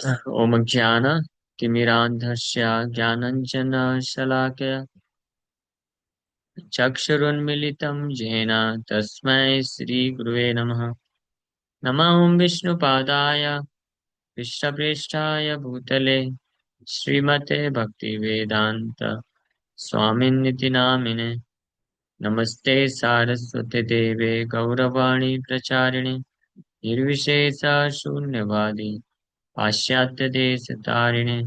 ओम ज्ञान तिमिरान्धस्य ज्ञानाञ्जनशलाकया चक्षुरुन्मीलितं येन तस्मै श्रीगुरुवे नमः। नमः ॐ विष्णुपादाय कृष्णप्रेष्ठाय भूतले श्रीमते भक्तिवेदान्त स्वामिनिति नामिने। नमस्ते सारस्वते देवे गौरवाणी प्रचारिणे निर्विशेष शून्यवादी पाश्चात्यदेशतारिणे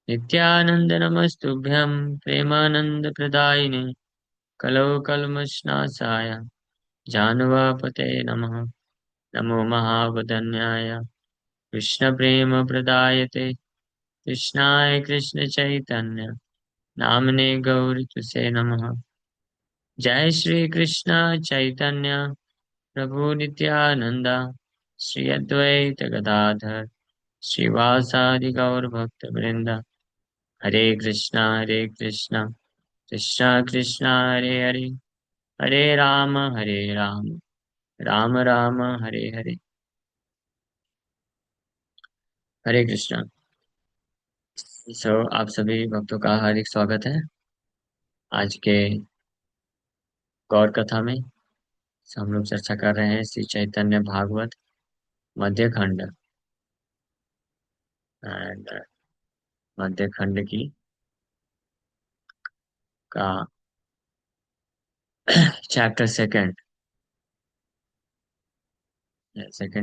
नित्यानंद नमस्तुभ्यं प्रेमानंदप्रदायिने कलौ कल्मषनाशाय जानवापते नमः। नमो महावदन्याय कृष्णप्रेमप्रदायते कृष्णाय कृष्णचैतन्य नामने गौरतुसे नमः। जय श्री कृष्ण चैतन्य प्रभु नित्यानंद श्री अद्वैत गदाधर श्रीवासादि गौर भक्त वृंद। हरे कृष्णा कृष्णा कृष्णा हरे हरे हरे राम राम राम हरे हरे। हरे कृष्णा। आप सभी भक्तों का हार्दिक स्वागत है आज के गौर कथा में। हम लोग चर्चा कर रहे हैं श्री चैतन्य भागवत मध्य खंड एंड मध्य खंड की का chapter second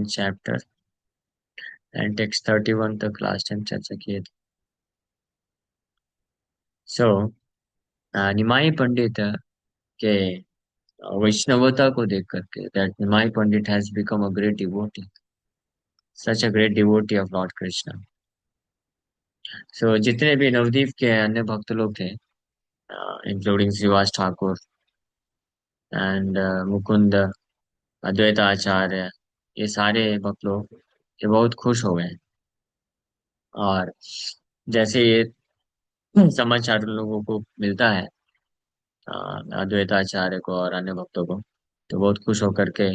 chapter and text 31 तक लास्ट टाइम चर्चा किए थे। सो निमाई पंडित के वैष्णवता को देख करके that Nimai Pandit has become a great devotee, such a great devotee of lord Krishna. So जितने भी नवदीप के अन्य भक्त लोग थे, इंक्लूडिंग श्रीवास ठाकुर एंड मुकुंद अद्वैत आचार्य, ये सारे भक्त लोग ये बहुत खुश हो गए। और जैसे ये समाचार लोगों को मिलता है, अद्वैताचार्य को और अन्य भक्तों को, तो बहुत खुश होकर के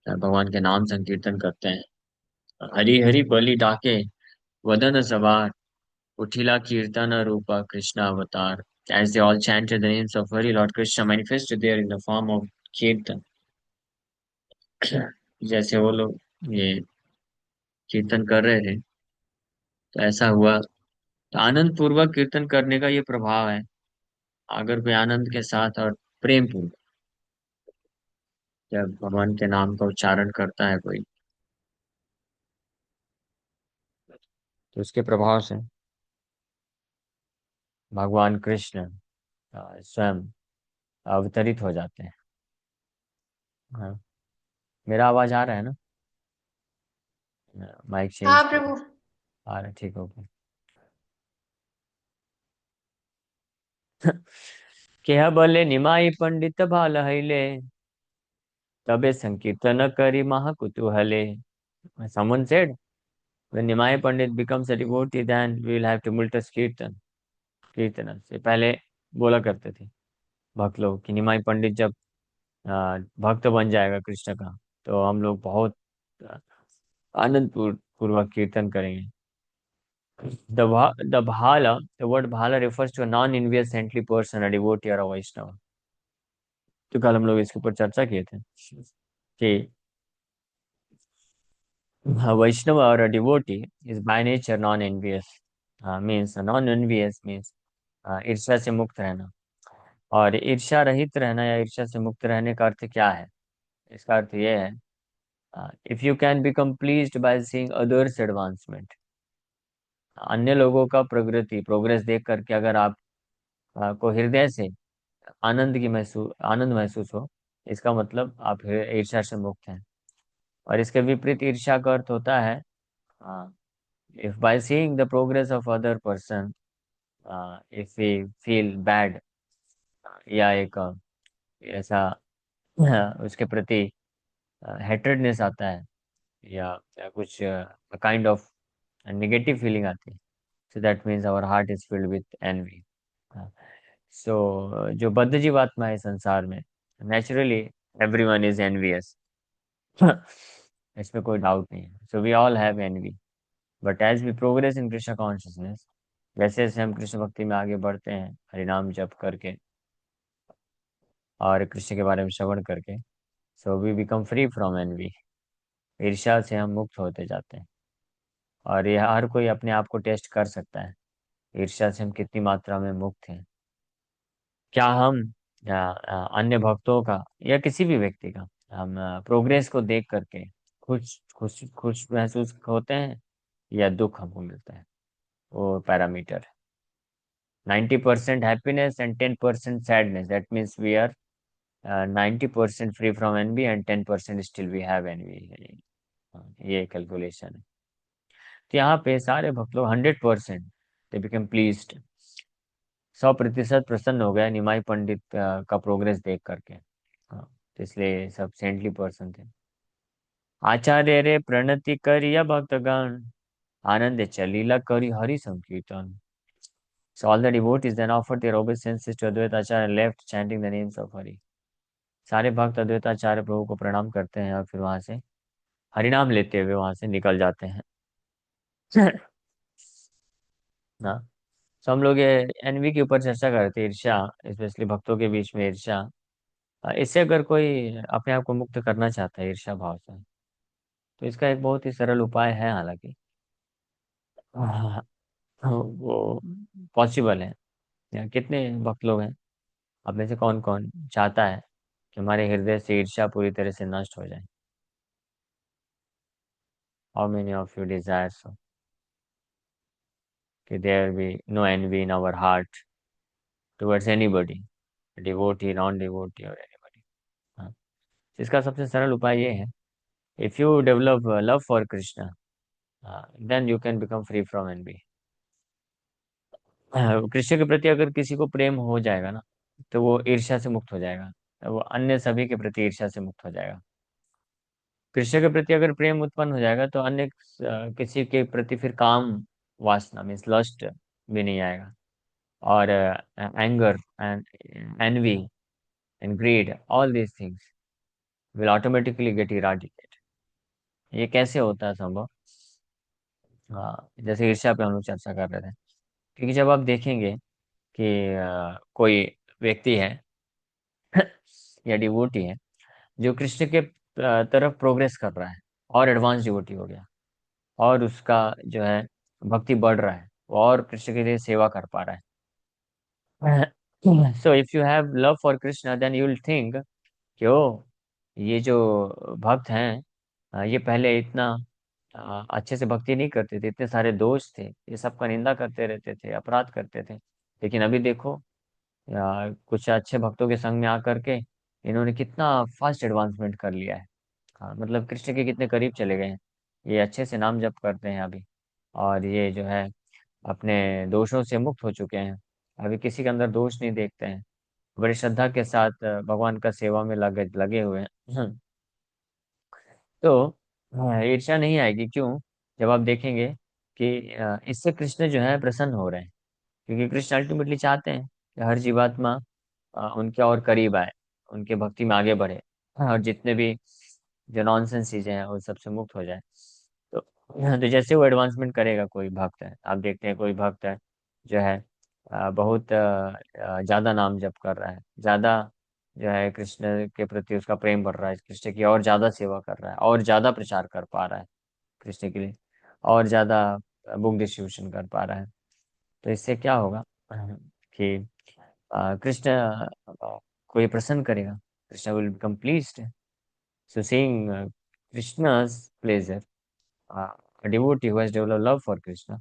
भगवान के नाम संकीर्तन करते हैं। हरि हरि बलि डाके वदन सवार उठिला कीर्तन रूपा कृष्णा अवतार। As they all chanted the names of Hari, Lord Krishna manifested there in the form of कीर्तन। जैसे वो लोग ये कीर्तन कर रहे थे, तो ऐसा हुआ। तो आनंद पूर्वक कीर्तन करने का ये प्रभाव है। अगर कोई आनंद के साथ और प्रेम पूर्वक जब भगवान के नाम का उच्चारण करता है कोई, तो उसके प्रभाव से भगवान कृष्ण स्वयं अवतरित हो जाते हैं। हाँ, मेरा आवाज आ रहा है ना? माइक चेंज हाँ किया। प्रभु। आ रहा है, ठीक हो गया। केह बोले निमाई पंडित भाल हईले तबे संकीर्तन करी महा कुतूहले। Someone said, when Nimai Pandit becomes a devotee, then we will have tumultuous कीर्तन से पहले बोला करते थे भक्त लोग कि निमाई पंडित जब भक्त बन जाएगा कृष्ण का, तो हम लोग बहुत आनंद पूर्वक कीर्तन करेंगे। The bhala, the word bhala refers to a non-envious saintly person, a devotee or a Vaishnava। तो कल हम लोग इसके ऊपर चर्चा किए थे कि a Vaishnava or a devotee is by nature non-envious। means non-envious means ईर्ष्या से मुक्त रहना। और ईर्ष्या रहित रहना या ईर्ष्या से मुक्त रहने का अर्थ क्या है? इसका अर्थ यह है, if you can become pleased by seeing others advancement, अन्य लोगों का प्रगति प्रोग्रेस देख करके अगर आप को हृदय से आनंद महसूस हो, इसका मतलब आप ईर्ष्या से मुक्त हैं। और इसके विपरीत ईर्ष्या का अर्थ होता है, if by seeing the progress of other person if we feel bad, या एक ऐसा उसके प्रति हेट्रेडनेस आता है, या कुछ काइंड ऑफ नेगेटिव फीलिंग आती है, so that means our heart is filled with envy. So जो बद्ध जीवात्मा है संसार में, नेचुरली एवरीवन इज एनवियस। इसमें कोई डाउट नहीं है। So we all have envy. But as we progress in Krishna consciousness, जैसे जैसे हम कृष्ण भक्ति में आगे बढ़ते हैं हरिनाम जप करके और कृष्ण के बारे में श्रवण करके, so we become free from envy. ईर्ष्या से हम मुक्त होते जाते हैं। और यह हर कोई अपने आप को टेस्ट कर सकता है, ईर्ष्या से हम कितनी मात्रा में मुक्त हैं। क्या हम अन्य भक्तों का या किसी भी व्यक्ति का हम प्रोग्रेस को देख करके खुश खुश खुश महसूस होते हैं, या दुख हमको मिलता है? वो parameter 90% happiness and 10% sadness, that means we are 90% free from envy and 10% still we have envy. ये कैलकुलेशन है। तो यहाँ पे सारे भक्त लोग 100% दे बिकम प्लीज्ड, 100% प्रसन्न हो गया निमाई पंडित का प्रोग्रेस देख करके। हाँ, तो इसलिए सब सेंटली पर्सन थे। आचार्य रे प्रणति करिया भक्तगण, आनंद चलीला करी हरि संकीर्तन। So all the devotees then offered their obeisances to Advaita Acharya and left chanting the names of Hari. सारे भक्त अद्वैताचार्य प्रभु को प्रणाम करते हैं और फिर वहां से हरिनाम लेते हुए वहां से निकल जाते हैं। ना, तो हम लोग ये एनवी के ऊपर चर्चा कर रहे थे, ईर्ष्या, स्पेशली भक्तों के बीच में ईर्ष्या। इससे अगर कोई अपने आप को मुक्त करना चाहता है ईर्ष्या भाव से, तो इसका एक बहुत ही सरल उपाय है हालांकि। हाँ, वो पॉसिबल है। यहाँ कितने भक्त लोग हैं, आप में से कौन कौन चाहता है कि हमारे हृदय से ईर्ष्या पूरी तरह से नष्ट हो जाए? How many of you desire so that there be no envy in our heart towards anybody, devotee, non devotee और एनीबॉडी? हाँ, इसका सबसे सरल उपाय ये है, if you develop love for Krishna, then you can become free from envy. Krishna के प्रति अगर किसी को प्रेम हो जाएगा ना, तो वो ईर्ष्या से मुक्त हो जाएगा, वो अन्य सभी के प्रति ईर्ष्या से मुक्त हो जाएगा। कृष्ण के प्रति अगर प्रेम उत्पन्न हो जाएगा तो अन्य किसी के प्रति फिर काम वासना मीन्स लस्ट भी नहीं आएगा। और anger and envy and greed, all these things will automatically get eradicate. ये कैसे होता है संभव? हाँ, जैसे ईर्ष्या पे हम लोग चर्चा कर रहे थे, क्योंकि जब आप देखेंगे कि कोई व्यक्ति है या डिवोटी है जो कृष्ण के तरफ प्रोग्रेस कर रहा है और एडवांस डिवोटी हो गया, और उसका जो है भक्ति बढ़ रहा है, वो और कृष्ण के लिए सेवा कर पा रहा है। So if you have love for Krishna then you will think कि ओ, ये जो भक्त हैं, ये पहले इतना अच्छे से भक्ति नहीं करते थे, इतने सारे दोष थे, ये सबका निंदा करते रहते थे, अपराध करते थे, लेकिन अभी देखो कुछ अच्छे भक्तों के संग में आकर के इन्होंने कितना फास्ट एडवांसमेंट कर लिया है। हाँ, मतलब कृष्ण के कितने करीब चले गए हैं, ये अच्छे से नाम जप करते हैं अभी, और ये जो है अपने दोषों से मुक्त हो चुके हैं, अभी किसी के अंदर दोष नहीं देखते हैं, बड़ी श्रद्धा के साथ भगवान का सेवा में लगे लगे हुए हैं। तो ईर्ष्या नहीं आएगी, क्यों? जब आप देखेंगे कि इससे कृष्ण जो है प्रसन्न हो रहे हैं, क्योंकि कृष्ण अल्टीमेटली चाहते हैं कि हर जीवात्मा उनके और करीब आए, उनके भक्ति में आगे बढ़े, और जितने भी जो नॉनसेंस चीजें हैं उन सबसे मुक्त हो जाए। तो जैसे वो एडवांसमेंट करेगा, कोई भक्त है, आप देखते हैं कोई भक्त है जो है बहुत ज्यादा नाम जप कर रहा है, ज्यादा जो है कृष्ण के प्रति उसका प्रेम बढ़ रहा है, कृष्ण की और ज्यादा सेवा कर रहा है, और ज्यादा प्रचार कर पा रहा है कृष्ण के लिए, और ज्यादा बुक डिस्ट्रीब्यूशन कर पा रहा है। तो इससे क्या होगा कि कृष्ण को ये प्रसन्न करेगा, Krishna will become pleased. So seeing Krishna's pleasure, devotee who has develop love for Krishna,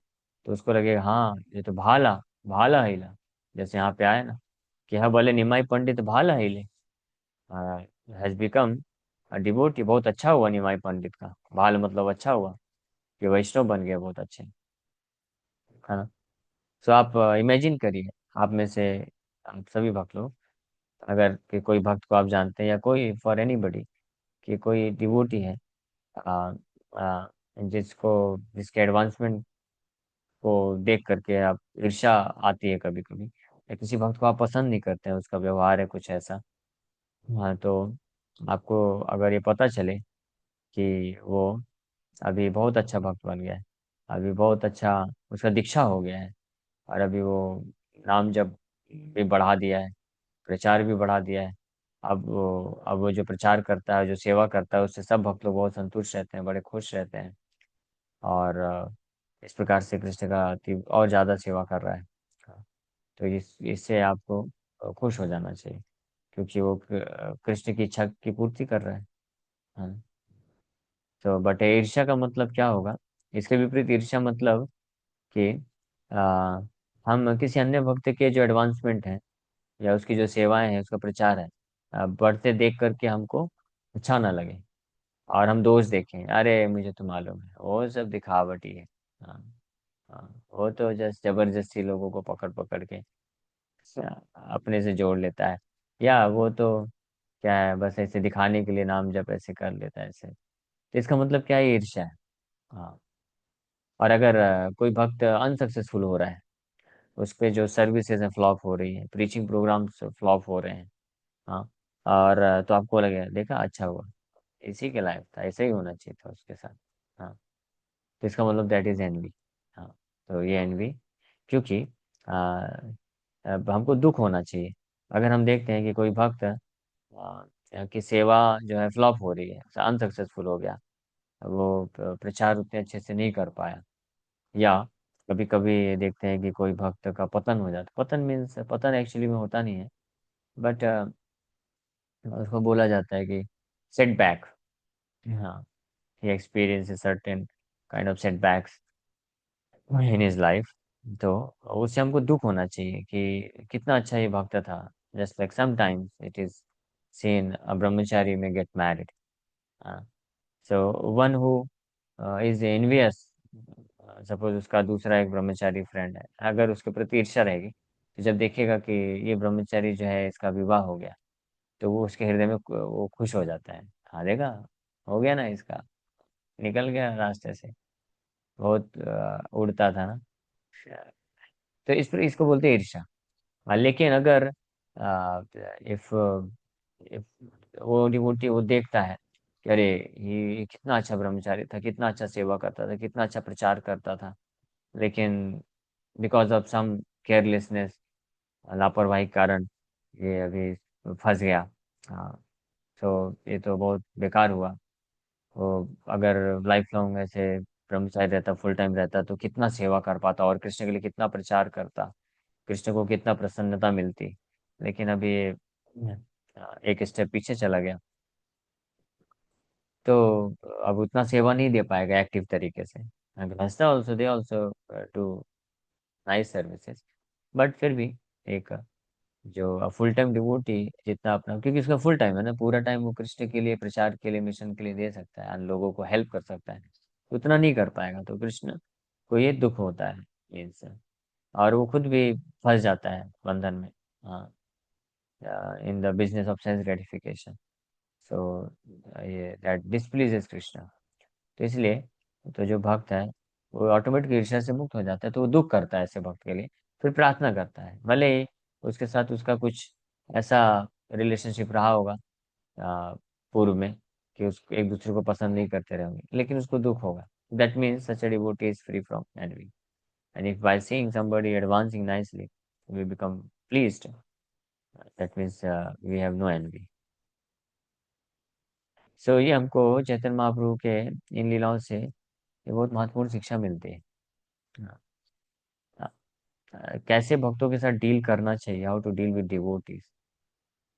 तो उसको लगेगा हाँ ये तो भाला, भाला हिला, जैसे यहाँ पे आया ना कि हाँ बोले निमाई पंडित भाला हिले, हैज बिकम डिवोटी, बहुत अच्छा हुआ निमाई पंडित का, भाल मतलब अच्छा हुआ कि वैष्णव बन गया बहुत अच्छे, है ना? सो आप इमेजिन करिए, आप में से आप सभी भक्त लोग, अगर कि कोई भक्त को आप जानते हैं या कोई फॉर एनीबडी, कि कोई डिवोटी है आ, आ, जिसको जिसके एडवांसमेंट को देख करके आप ईर्ष्या आती है कभी कभी, या किसी भक्त को आप पसंद नहीं करते हैं, उसका व्यवहार है कुछ ऐसा, हाँ, तो आपको अगर ये पता चले कि वो अभी बहुत अच्छा भक्त बन गया है, अभी बहुत अच्छा उसका दीक्षा हो गया है। और अभी वो नाम जब भी बढ़ा दिया है, प्रचार भी बढ़ा दिया है। अब वो जो प्रचार करता है, जो सेवा करता है, उससे सब भक्त लोग बहुत संतुष्ट रहते हैं, बड़े खुश रहते हैं। और इस प्रकार से कृष्ण का और ज्यादा सेवा कर रहा है। तो इससे आपको खुश हो जाना चाहिए, क्योंकि वो कृष्ण की इच्छा की पूर्ति कर रहा है। हाँ। तो बट ईर्ष्या का मतलब क्या होगा? इसके विपरीत ईर्ष्या मतलब कि आ, हम किसी अन्य भक्त के जो एडवांसमेंट है या उसकी जो सेवाएं हैं, उसका प्रचार है, बढ़ते देख करके हमको अच्छा ना लगे, और हम दोष देखें, अरे मुझे तो मालूम है वो सब दिखावटी है। हाँ। हाँ, वो तो जस्ट जबरदस्ती लोगों को पकड़ पकड़ के अपने से जोड़ लेता है, या वो तो क्या है, बस ऐसे दिखाने के लिए नाम जब ऐसे कर लेता है ऐसे। तो इसका मतलब क्या है? ईर्ष्या है। हाँ। और अगर कोई भक्त अनसक्सेसफुल हो रहा है, उस पे जो सर्विसेज हैं फ्लॉप हो रही है, प्रीचिंग प्रोग्राम्स फ्लॉप हो रहे हैं, हाँ, और तो आपको लगेगा देखा अच्छा हुआ, इसी के लायक था, ऐसा ही होना चाहिए था उसके साथ। हाँ। तो इसका मतलब दैट इज एनवी। हाँ। तो ये एनवी, क्योंकि आ, अब हमको दुख होना चाहिए अगर हम देखते हैं कि कोई भक्त की सेवा जो है फ्लॉप हो रही है, अनसक्सेसफुल हो गया, वो प्रचार उतने अच्छे से नहीं कर पाया, या कभी कभी देखते हैं कि कोई भक्त का पतन हो जाता। पतन मीन्स, पतन एक्चुअली में होता नहीं है, बट उसको बोला जाता है कि सेटबैक। हाँ। he experiences certain kind of setbacks in his life। तो उससे हमको दुख होना चाहिए कि कितना अच्छा ये भक्त था। Just like sometimes it is seen a ब्रह्मचारी में get married, so one who is envious, suppose उसका दूसरा एक ब्रह्मचारी फ्रेंड है, अगर उसके प्रति ईर्ष्या रहेगी, तो जब देखेगा कि ये ब्रह्मचारी जो है इसका विवाह हो गया, तो वो उसके हृदय में वो खुश हो जाता है। हाँ देखा, हो गया ना इसका, निकल गया रास्ते से, बहुत उड़ता था ना। तो इस पर इसको बोलते हैं ईर्ष्या। लेकिन अगर इफ इफ वो डिवोटी वो देखता है कि अरे ये कितना अच्छा ब्रह्मचारी था, कितना अच्छा सेवा करता था, कितना अच्छा प्रचार करता था, लेकिन बिकॉज ऑफ सम केयरलेसनेस, लापरवाही के कारण ये अभी फंस गया। हाँ। तो ये तो बहुत बेकार हुआ। वो अगर लाइफ लॉन्ग ऐसे ब्रह्मचारी रहता, फुल टाइम रहता, तो कितना सेवा कर पाता और कृष्ण के लिए कितना प्रचार करता, कृष्ण को कितना प्रसन्नता मिलती। लेकिन अभी ये एक स्टेप पीछे चला गया, तो अब उतना सेवा नहीं दे पाएगा एक्टिव तरीके से। गृहस्था also they also do nice services, but फिर भी एक जो फुल टाइम डिवोटी जितना अपना, क्योंकि उसका फुल टाइम है ना, पूरा टाइम वो कृष्ण के लिए, प्रचार के लिए, मिशन के लिए दे सकता है, and लोगों को हेल्प कर सकता है, उतना नहीं कर पाएगा, तो कृष्ण को ये दुख होता है इनसे, और वो खुद भी फंस जाता है बंधन में। हाँ। In the business of sense gratification. So ये दैट डिस्प्लीजेस कृष्ण। तो इसलिए तो जो भक्त है वो ऑटोमेटिक ईर्ष्या से मुक्त हो जाता है, तो वो दुख करता है ऐसे भक्त के लिए, फिर प्रार्थना करता है, भले ही उसके साथ उसका कुछ ऐसा रिलेशनशिप रहा होगा पूर्व में कि उसको एक दूसरे को पसंद नहीं करते रहेंगे, लेकिन उसको दुख होगा। That means such a devotee is free from envy, and if by seeing somebody advancing nicely we become pleased, that means we have no envy। सो ये हमको चैतन्य महाप्रभु के इन लीलाओं से ये बहुत महत्वपूर्ण शिक्षा मिलती है। हाँ। कैसे भक्तों के साथ डील करना चाहिए, how to deal with devotees,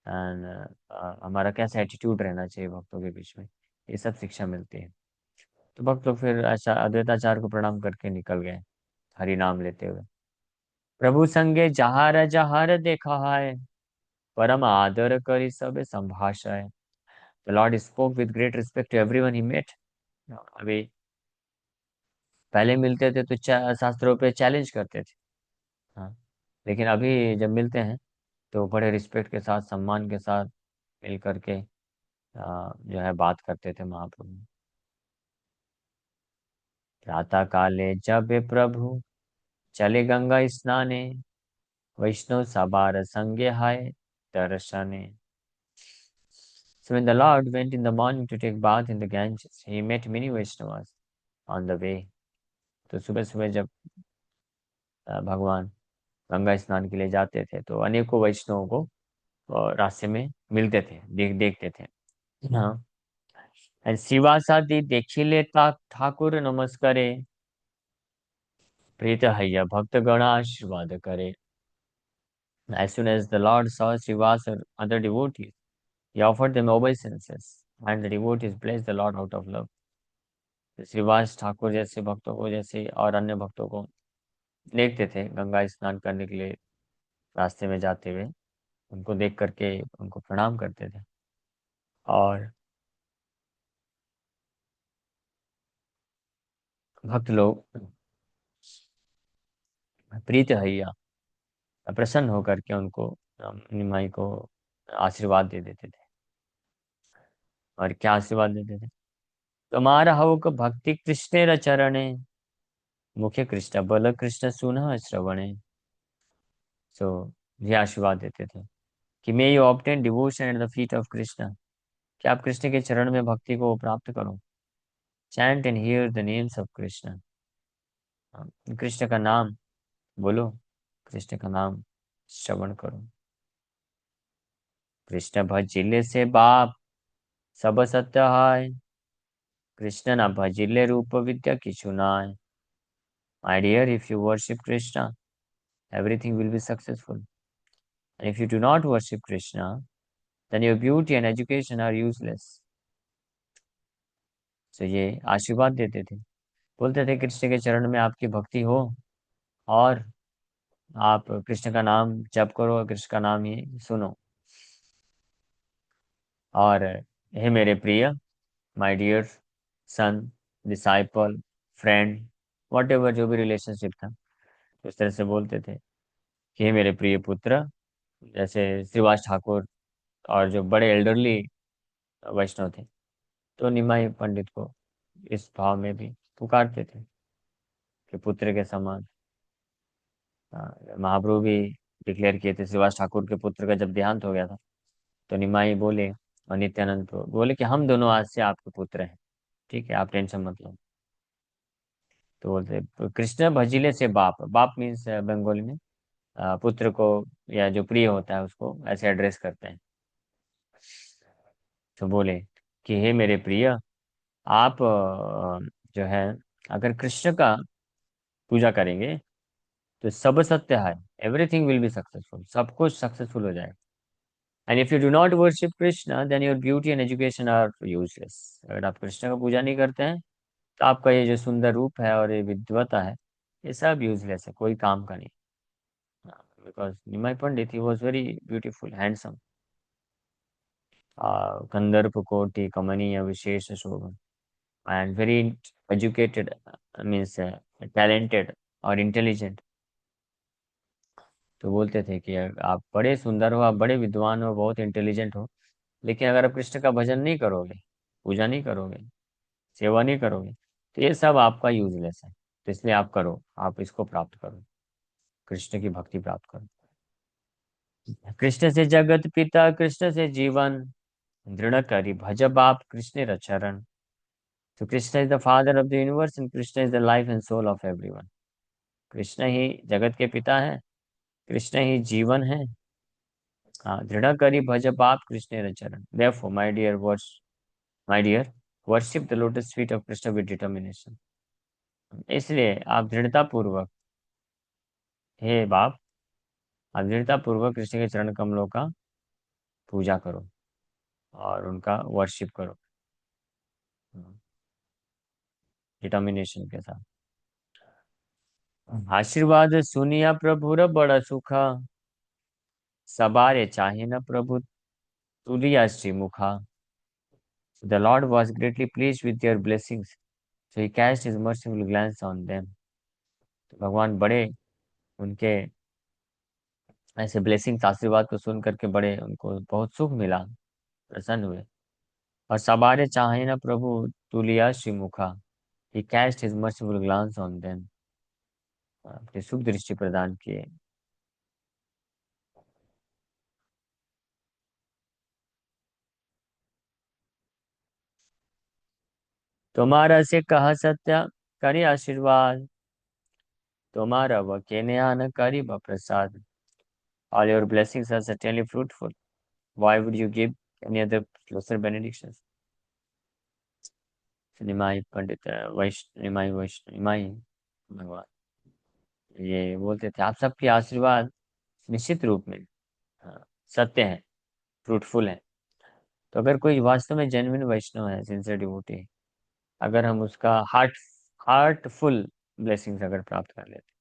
and हमारा कैसा एटीट्यूड रहना चाहिए भक्तों के बीच में, ये सब शिक्षा मिलती है। तो भक्त लोग फिर अच्छा अद्वैताचार्य को प्रणाम करके निकल गए, हरि नाम लेते हुए। प्रभु संगे जहार जहार देखा है, परम आदर करी सब संभाषाय। The lord spoke with great respect to everyone he met. अभी पहले मिलते थे तो शास्त्रों पे चैलेंज करते थे। हाँ। लेकिन अभी जब मिलते हैं तो बड़े रिस्पेक्ट के साथ, सम्मान के साथ मिल करके जो है बात करते थे महाप्रभु। प्रातः काले जब प्रभु चले गंगा स्नाने, वैष्णव सबार संगे हाय दर्शने। So when the Lord went in the morning to take bath in the Ganges, he met many Vaishnavas on the way, तो सुबह सुबह जब भगवान गंगा स्नान के लिए जाते थे तो अनेकों वैष्णवों को रास्ते में मिलते थे, देखते थे। हाँ। शिवासादि देखिले ठाकुर नमस्कारे, प्रीत हैया भक्त गण आशीर्वाद करे। As soon as the Lord saw Srivas or other devotees, he offered them obeisances, and the devotees blessed the Lord out of love. तो श्रीवास ठाकुर जैसे भक्तों को, जैसे और अन्य भक्तों को देखते थे गंगा स्नान करने के लिए रास्ते में जाते हुए, उनको देख करके उनको प्रणाम करते थे। और भक्त लोग प्रीत हैया प्रसन्न होकर के उनको निमाई को आशीर्वाद दे देते थे। और क्या आशीर्वाद देते थे? तुम्हारा हवक भक्ति कृष्णेर चरणे, मुखे कृष्ण बल कृष्ण सुनः श्रवणे। सो ये आशीर्वाद देते थे कि may you obtain devotion at the feet of Krishna, कि आप कृष्ण के चरण में भक्ति को प्राप्त करो। Chant and here the names of Krishna, Krishna का नाम बोलो, कृष्ण का नाम श्रवण करो। कृष्ण भजिले से बाप सब सत्य है, कृष्ण न भजिले रूप विद्या किछु नाय। My dear, if you worship Krishna, everything will be successful. And if you do not worship Krishna, then your beauty and education are useless. So ये आशीर्वाद देते थे, बोलते थे कृष्ण के चरण में आपकी भक्ति हो और आप कृष्ण का नाम जप करो और कृष्ण का नाम ही सुनो। और हे मेरे प्रिय, my dear son, disciple, friend, whatever जो भी रिलेशनशिप था, उस तरह से बोलते थे कि हे मेरे प्रिय पुत्र, जैसे श्रीवास ठाकुर और जो बड़े एल्डरली वैष्णव थे, तो निमाई पंडित को इस भाव में भी पुकारते थे कि पुत्र के समान। महाप्रभु भी डिक्लेयर किए थे, श्रीवास ठाकुर के पुत्र का जब देहांत हो गया था तो निमाई बोले और नित्यानंद प्रभु बोले कि हम दोनों आज से आपके पुत्र हैं, ठीक है, आप टेंशन मत लो। तो बोलते कृष्ण भजिले से बाप, बाप मीन्स बंगाली में पुत्र को या जो प्रिय होता है उसको ऐसे एड्रेस करते हैं। तो बोले कि हे मेरे प्रिय, आप जो है अगर कृष्ण का पूजा करेंगे तो सब सत्य है, एवरीथिंग विल बी सक्सेसफुल, सब कुछ सक्सेसफुल हो जाएगा। And if you do not worship Krishna then your beauty and education are useless. अगर आप कृष्ण का पूजा नहीं करते हैं तो आपका ये जो सुंदर रूप है और ये विद्वता है, ये सब यूजलेस है, कोई काम का नहीं। Because Nimai Pandit he was very beautiful, handsome, कंदर्प कोटि कमनीय विशेष शोभन, and very educated, means talented और इंटेलिजेंट। तो बोलते थे कि आप बड़े सुंदर हो, आप बड़े विद्वान हो, बहुत इंटेलिजेंट हो, लेकिन अगर आप कृष्ण का भजन नहीं करोगे, पूजा नहीं करोगे, सेवा नहीं करोगे, तो ये सब आपका यूजलेस है। तो इसलिए आप करो, आप इसको प्राप्त करो, कृष्ण की भक्ति प्राप्त करो। कृष्ण से जगत पिता, कृष्ण से जीवन, दृढ़ करी भज बाप कृष्ण रचरण। तो Krishna is the father of the universe and Krishna is the life and soul of everyone. Krishna ही जगत के पिता है, कृष्ण ही जीवन है। हाँ, दृढ़ करी भज बाप कृष्ण चरण। Therefore, my dear, worship the lotus feet of Krishna with determination. इसलिए आप दृढ़ता पूर्वक, हे बाप, आप दृढ़ता पूर्वक कृष्ण के चरण कमलों का पूजा करो और उनका वर्शिप करो डिटर्मिनेशन के साथ। आशीर्वाद सुनिया प्रभुर बड़ा सुखा, सबारे चाहे न प्रभु Tulia श्रीमुखा। The Lord was greatly pleased with their blessings, so he cast his merciful glance on them. तो भगवान बड़े उनके ऐसे ब्लेसिंग्स, आशीर्वाद को सुन करके बड़े उनको बहुत सुख मिला, प्रसन्न हुए। और सबारे चाहे न प्रभु Tulia श्रीमुखा, he cast his merciful glance on them, अपनी सुख दृष्टि प्रदान किए। तुम्हारा से कहा सत्य करे आशीर्वाद, तुम्हारा वह कहने आना करीब प्रसाद. All your blessings are certainly fruitful. Why would you give any other lesser benedictions? निमाई पंडित वैष्णव निमाई भगवान ये बोलते थे आप सबके आशीर्वाद निश्चित रूप में हाँ, सत्य है, फ्रूटफुल है. तो अगर कोई वास्तव में जेन्युइन वैष्णव है, सिंसियर डिवोटी, अगर हम उसका हार्टफुल ब्लेसिंग्स अगर प्राप्त कर लेते,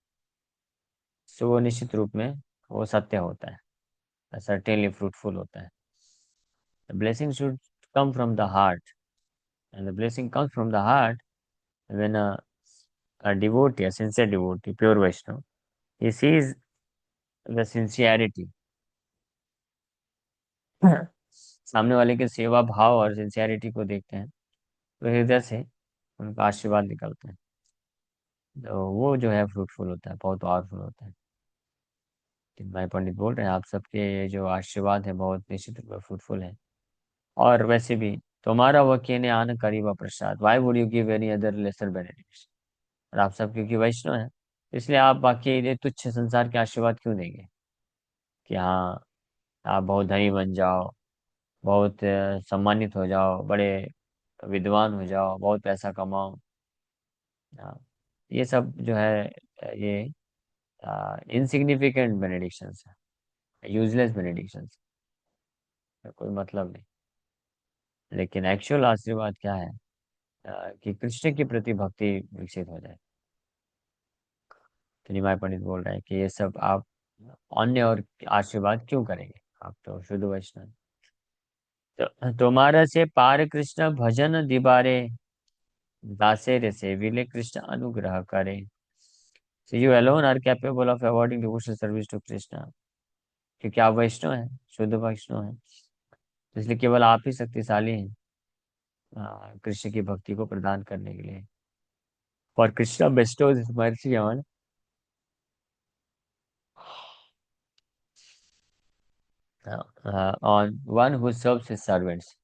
तो वो निश्चित रूप में वो सत्य होता है, सर्टेनली फ्रूटफुल होता है. The blessing should come from the heart, and the blessing comes from the heart when a devotee, a sincere devotee, pure Vaishnava, he sees the sincerity. सामने वाले के सेवा भाव और सिंसियरिटी को देखते हैं, तो हृदय से उनका आशीर्वाद निकलता है. तो वो जो है फ्रूटफुल होता है, बहुत पावरफुल होता है. भाई पंडित बोल रहे हैं आप सबके ये जो आशीर्वाद है बहुत निश्चित रूप में फ्रूटफुल है. और वैसे भी तुम्हारा वकील ने आन करीबा प्रसाद, why would you give any other lesser benefit. और आप सब क्योंकि वैष्णव हैं, इसलिए आप बाकी ये तुच्छ संसार के आशीर्वाद क्यों देंगे कि हाँ आप बहुत धनी बन जाओ, बहुत सम्मानित हो जाओ, बड़े विद्वान हो जाओ, बहुत पैसा कमाओ. हाँ, ये सब जो है ये इनसिग्निफिकेंट बेनेडिक्शंस है, यूजलेस बेनेडिक्शंस, कोई मतलब नहीं. लेकिन एक्चुअल आशीर्वाद क्या है, कि कृष्ण के प्रति भक्ति विकसित हो जाए. तो निमाय पंडित बोल रहे हैं कि ये सब आप अन्य और आशीर्वाद क्यों करेंगे, आप तो शुद्ध वैष्णव. तो तुम्हारा से पार कृष्ण भजन दिबारे, दासे रे से विले कृष्ण अनुग्रह करे. So you alone are capable of awarding devotional service to Krishna. क्योंकि आप वैष्णव हैं, शुद्ध वैष्णव हैं, तो इसलिए केवल आप ही शक्तिशाली हैं कृष्ण की भक्ति को प्रदान करने के लिए. For Krishna bestows his mercy on one who serves his servants.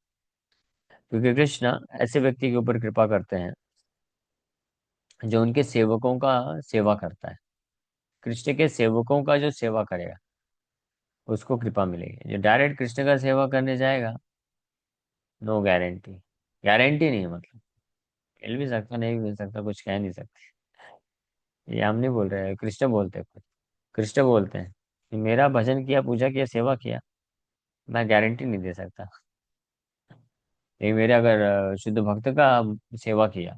क्योंकि कृष्ण ऐसे व्यक्ति के ऊपर कृपा करते हैं जो उनके सेवकों का सेवा करता है. कृष्ण के सेवकों का जो सेवा करेगा उसको कृपा मिलेगी. जो डायरेक्ट कृष्ण का सेवा करने जाएगा, नो गारंटी. गारंटी नहीं है मतलब, मिल भी सकता नहीं भी मिल सकता, कुछ कह नहीं सकते. ये हम नहीं बोल रहे हैं, कृष्ण बोलते हैं खुद. कृष्ण बोलते हैं कि मेरा भजन किया, पूजा किया, सेवा किया, मैं गारंटी नहीं दे सकता. लेकिन मेरे अगर शुद्ध भक्त का सेवा किया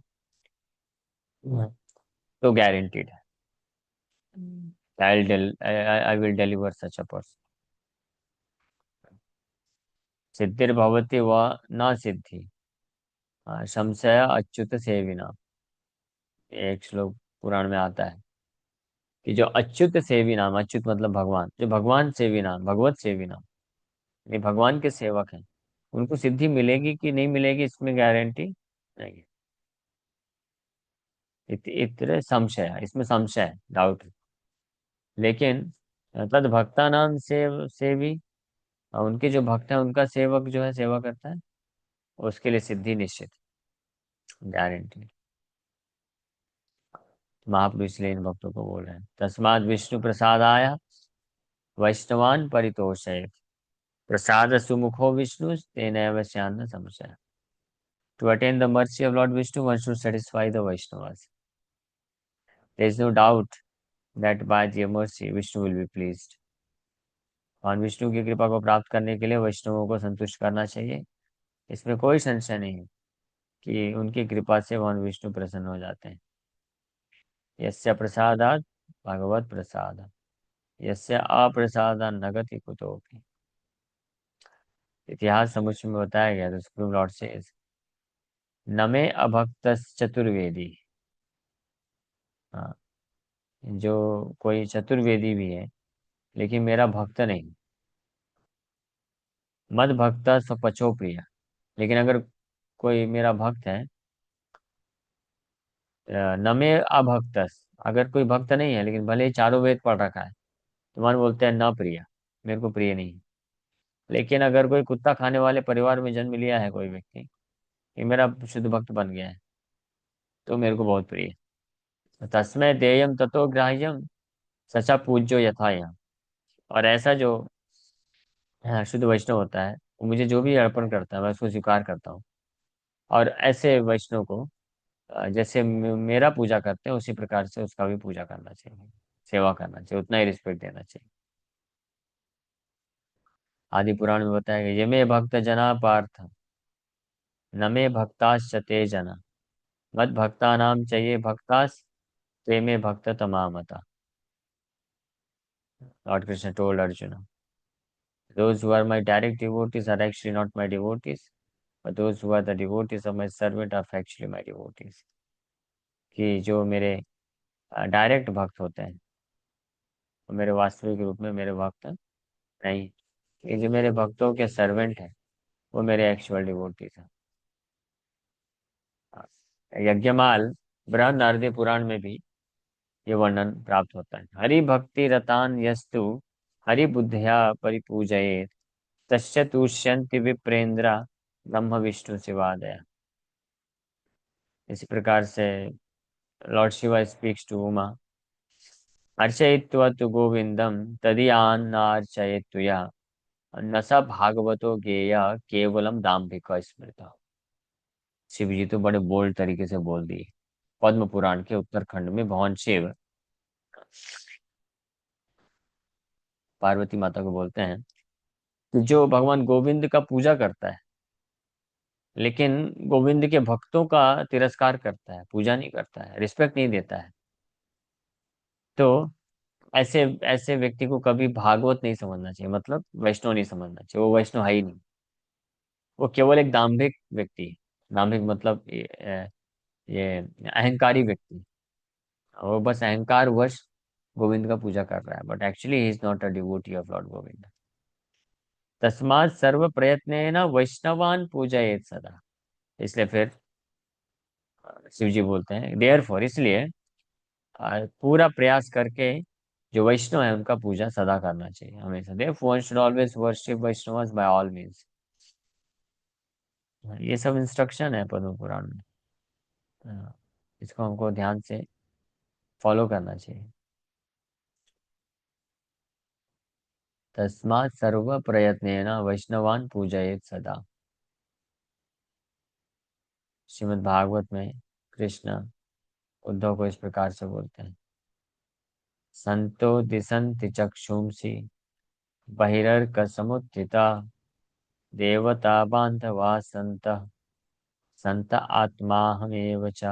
तो गारंटीड है, I will deliver such a person. सिद्धिर्भवति व न सिद्धि, संशय अच्युत सेविना. एक श्लोक पुराण में आता है कि जो अच्युत सेवी नाम, अच्युत मतलब भगवान, जो भगवान सेवी नाम, भगवत सेवी नाम, ये भगवान के सेवक हैं, उनको सिद्धि मिलेगी कि नहीं मिलेगी इसमें गारंटी नहीं है. इतने संशय है, इसमें संशय है, डाउट है. लेकिन तद भक्ता नाम सेवी, उनके जो भक्त है उनका सेवक जो है सेवा करता है, उसके लिए सिद्धि निश्चित, गारंटी. महाप्रभु इसलिए इन भक्तों को बोल रहे हैं तस्माद विष्णु प्रसाद आया वैष्णवान परितोषे, प्रसाद सुमुखो विष्णु तेनैव स्यान्न संशय. To attain the mercy of Lord Vishnu, one should satisfy the Vaishnavas. There is no doubt that by their mercy, Vishnu will be pleased. और विष्णु की कृपा को प्राप्त करने के लिए वैष्णवों को संतुष्ट करना चाहिए. इसमें कोई संशय नहीं है कि उनकी कृपा से भगवान विष्णु प्रसन्न हो जाते हैं. यस्य प्रसादात भगवत प्रसाद, यस्य अप्रसादा नगति कुतोपि. इतिहास समुच्चय में बताया गया तो सुप्रीम लॉर्ड से न में अभक्त चतुर्वेदी. हाँ, जो कोई चतुर्वेदी भी है लेकिन मेरा भक्त नहीं, मद भक्त स्वपचो प्रिय. लेकिन अगर कोई मेरा भक्त है, न में अभक्त, अगर कोई भक्त नहीं है लेकिन भले ही चारों वेद पढ़ रखा है, तो मन बोलते हैं न प्रिय, मेरे को प्रिय नहीं. लेकिन अगर कोई कुत्ता खाने वाले परिवार में जन्म लिया है कोई व्यक्ति, ये मेरा शुद्ध भक्त बन गया है, तो मेरे को बहुत प्रिय है. तस्मै देयम ततो ग्राह्यम सचा पूज्यो यथा यहाँ। और ऐसा जो शुद्ध वैष्णव होता है, वो मुझे जो भी अर्पण करता है मैं उसको स्वीकार करता हूँ। और ऐसे वैष्णव को जैसे मेरा पूजा करते हैं उसी प्रकार से उसका भी पूजा करना चाहिए, सेवा करना चाहिए, उतना ही रिस्पेक्ट देना चाहिए। आदि पुराण में बताया गया, ये मे भक्त जना पार्थ न मे भक्ताश्च ते जना मद भक्ता नाम चाहिए भक्तास ते मे भक्त तमामता। Lord Krishna told Arjun, those who are my direct devotees are actually not my devotees, but those who are the devotees of my servant are actually my devotees। कि जो मेरे डायरेक्ट भक्त होते हैं वो मेरे वास्तविक रूप में मेरे भक्त नहीं। ये जो मेरे भक्तों के सर्वेंट हैं वो मेरे एक्चुअल डिवोटीज हैं। यज्ञमाल बृहद नारदी पुराण में भी ये वर्णन प्राप्त होता है। हरि भक्ति रतान यस्तु हरि बुद्धिया परिपूजयेत तस्य तुष्यन्ति विप्रेंद्रा ब्रह्म विष्णु शिवादया। इसी प्रकार से lord Shiva speaks to Uma, अर्चयित्वा तु गोविंदम तदीयान्नार्चयेत्तु यः न स भागवतो गेय केवलम दाम्भिक स्मृता। शिव जी तो बड़े बोल्ड तरीके से बोल दिए। पद्म पुराण के उत्तरखंड में भगवान शिव पार्वती माता को बोलते हैं कि जो भगवान गोविंद का पूजा करता है लेकिन गोविंद के भक्तों का तिरस्कार करता है, पूजा नहीं करता है, रिस्पेक्ट नहीं देता है, तो ऐसे ऐसे व्यक्ति को कभी भागवत नहीं समझना चाहिए, मतलब वैष्णव नहीं समझना चाहिए। वो वैष्णव है ही नहीं, वो केवल एक दाम्भिक व्यक्ति है। दाम्भिक मतलब ये अहंकारी व्यक्ति। वो बस अहंकार वश गोविंद का पूजा कर रहा है, but actually he is not a devotee of Lord Govind. तस्मात् सर्व प्रयत्न वैष्णवान पूजयेत सदा। इसलिए फिर शिव जी बोलते हैं देयर फॉर, इसलिए पूरा प्रयास करके जो वैष्णव है उनका पूजा सदा करना चाहिए, हमेशा। Therefore one should always worship Vaishnavas by all means. ये सब इंस्ट्रक्शन है पद्म पुराण में। हाँ, इसको हमको ध्यान से फॉलो करना चाहिए। तस्मात् सर्व प्रयत्नेन वैष्णवान पूजयेत सदा। श्रीमद् भागवत में कृष्ण उद्धव को इस प्रकार से बोलते हैं, संतो दिशन्ति चक्षुंषि बहिर्क समुत्थिता देवता बांधवा संतः संत आत्मा हमेव च।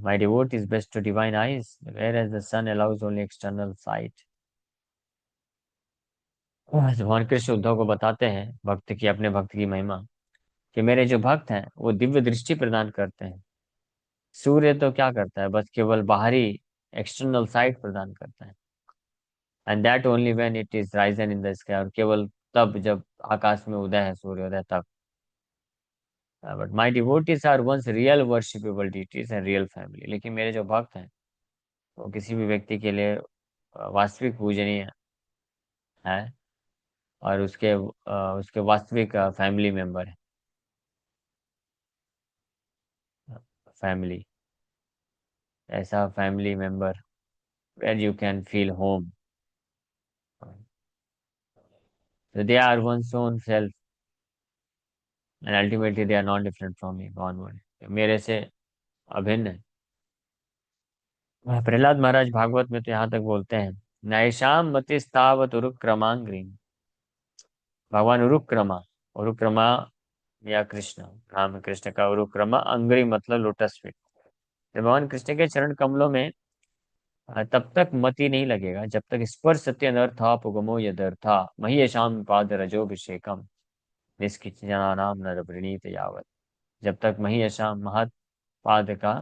My devotee is best to divine eyes, whereas the sun allows only external sight। भगवान कृष्ण उद्धव को बताते हैं भक्त की, अपने भक्त की महिमा, कि मेरे जो भक्त हैं वो दिव्य दृष्टि प्रदान करते हैं। सूर्य तो क्या करता है, बस केवल बाहरी एक्सटर्नल साइट प्रदान करता है, and that only when it is risen in the sky, और केवल तब जब आकाश में उदय है, सूर्योदय तब। But my devotees are once real worshipable deities and real family. लेकिन मेरे जो भक्त हैं वो किसी भी व्यक्ति के लिए वास्तविक पूजनीय है, और उसके वास्तविक फैमिली मेंबर है। फैमिली, ऐसा family member where you can feel home। So they are one's own self and ultimately they are not different from me, भगवान बोले मेरे से अभिन्न है। प्रहलाद महाराज भागवत में तो यहाँ तक बोलते हैं, नैषाम मतिस्तावत उरुक्रमांग्री। भगवान उरुक्रमा, उरुक्रमा या कृष्ण, राम कृष्ण का उरुक्रमा, अंग्री मतलब लोटस फीट। तो भगवान कृष्ण के चरण कमलों में तब तक मति नहीं लगेगा जब तक स्पर्श सत्य नर्था पुगमो यदर्था महीयशाम पाद रजोभिषेकम निष्किंचना नाम नर प्रणीत यावत। जब तक महीयशाम महत पाद का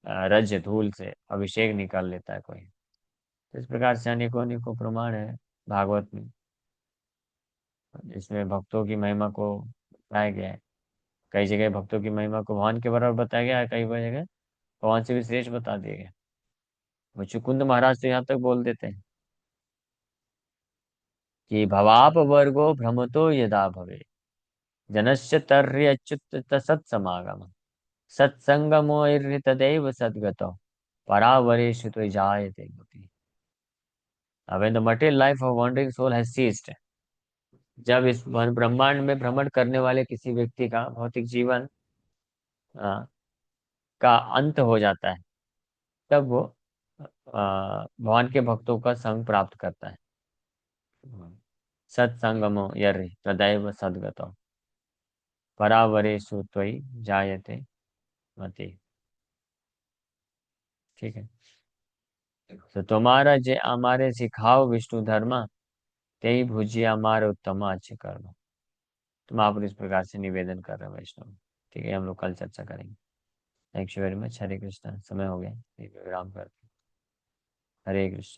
रज धूल से अभिषेक निकाल लेता है कोई। तो इस प्रकार से अनेकों अनेकों प्रमाण है भागवत में, जिसमें भक्तों की महिमा को बताया गया है। कई जगह भक्तों की महिमा को भगवान के बराबर बताया गया है, कई जगह भगवान से भी श्रेष्ठ बता दिया गया। वो चुकुंद महाराज तो यहाँ तक बोल देते हैं कि भवाप वर्गो भ्रमतो यदा भवे जनस्य तर्य अच्युत सत्समागम। सत्संगमो तदैव सद्गतो परावरेषु तो जायते गति। When the material life of wandering soul has ceased, जब इस ब्रह्मांड में भ्रमण करने वाले किसी व्यक्ति का भौतिक जीवन का अंत हो जाता है, तब वो भगवान के भक्तों का संग प्राप्त करता है। सत्संगमो यर्हि तदैव सद्गतो परावरेषु त्वयि जायते मति। ठीक है। तो तुम्हारा जे हमारे सिखाओ विष्णु धर्मा, ते ही भुजिए हमारे उत्तम अच्छे कर्म। तुम आप इस प्रकार से निवेदन कर रहे हो वैष्णव। ठीक है, हम लोग कल चर्चा करेंगे। Thank you very much. Hare Krishna. समय हो गया, विराम करते हैं। हरे कृष्णा।